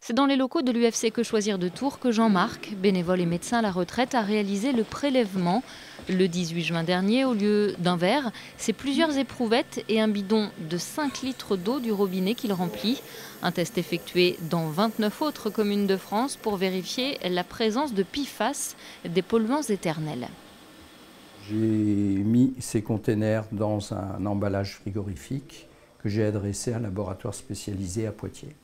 C'est dans les locaux de l'UFC Que Choisir de Tours que Jean-Marc, bénévole et médecin à la retraite, a réalisé le prélèvement. Le 18 juin dernier, au lieu d'un verre, c'est plusieurs éprouvettes et un bidon de 5 litres d'eau du robinet qu'il remplit. Un test effectué dans 29 autres communes de France pour vérifier la présence de PFAS, des polluants éternels. J'ai mis ces containers dans un emballage frigorifique que j'ai adressé à un laboratoire spécialisé à Poitiers.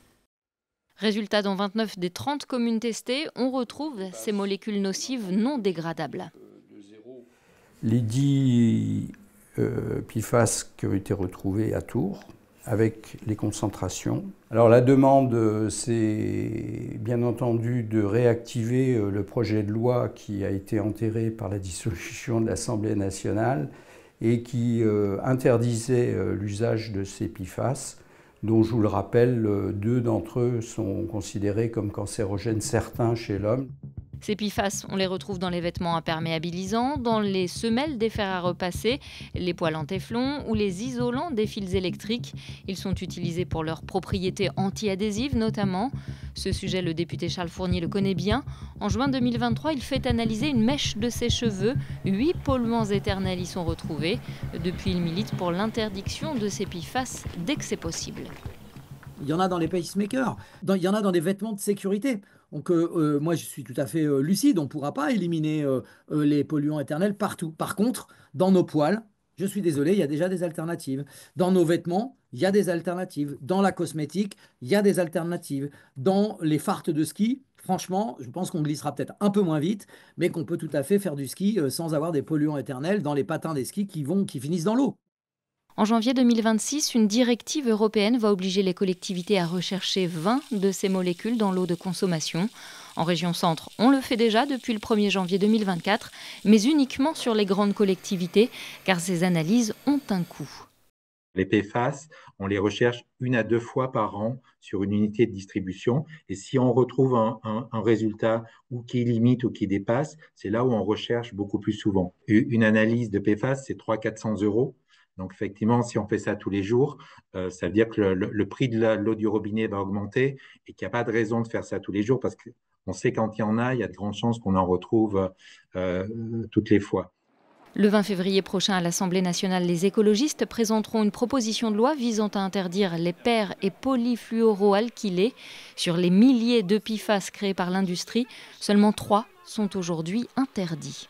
Résultat, dans 29 des 30 communes testées, on retrouve ces molécules nocives non dégradables. Les 10 PFAS qui ont été retrouvés à Tours, avec les concentrations. Alors la demande, c'est bien entendu de réactiver le projet de loi qui a été enterré par la dissolution de l'Assemblée nationale et qui interdisait l'usage de ces PFAS, dont, je vous le rappelle, 2 d'entre eux sont considérés comme cancérogènes certains chez l'homme. Ces PFAS, on les retrouve dans les vêtements imperméabilisants, dans les semelles des fers à repasser, les poêles en téflon ou les isolants des fils électriques. Ils sont utilisés pour leurs propriétés anti-adhésives notamment. Ce sujet, le député Charles Fournier le connaît bien. En juin 2023, il fait analyser une mèche de ses cheveux. 8 polluants éternels y sont retrouvés. Depuis, il milite pour l'interdiction de ces PFAS dès que c'est possible. Il y en a dans les pacemakers, il y en a dans des vêtements de sécurité. Donc moi, je suis tout à fait lucide, on ne pourra pas éliminer les polluants éternels partout. Par contre, dans nos poêles, je suis désolé, il y a déjà des alternatives. Dans nos vêtements, il y a des alternatives. Dans la cosmétique, il y a des alternatives. Dans les fartes de ski, franchement, je pense qu'on glissera peut-être un peu moins vite, mais qu'on peut tout à fait faire du ski sans avoir des polluants éternels dans les patins des skis qui finissent dans l'eau. En janvier 2026, une directive européenne va obliger les collectivités à rechercher 20 de ces molécules dans l'eau de consommation. En région centre, on le fait déjà depuis le 1er janvier 2024, mais uniquement sur les grandes collectivités, car ces analyses ont un coût. Les PFAS, on les recherche 1 à 2 fois par an sur une unité de distribution. Et si on retrouve un résultat ou qui limite ou qui dépasse, c'est là où on recherche beaucoup plus souvent. Une analyse de PFAS, c'est 300 à 400 €. Donc, effectivement, si on fait ça tous les jours, ça veut dire que le prix de l'eau du robinet va augmenter et qu'il n'y a pas de raison de faire ça tous les jours parce qu'on sait quand il y en a, il y a de grandes chances qu'on en retrouve toutes les fois. Le 20 février prochain, à l'Assemblée nationale, les écologistes présenteront une proposition de loi visant à interdire les per- et polyfluoroalkylés. Sur les milliers de PFAS créés par l'industrie, seulement 3 sont aujourd'hui interdits.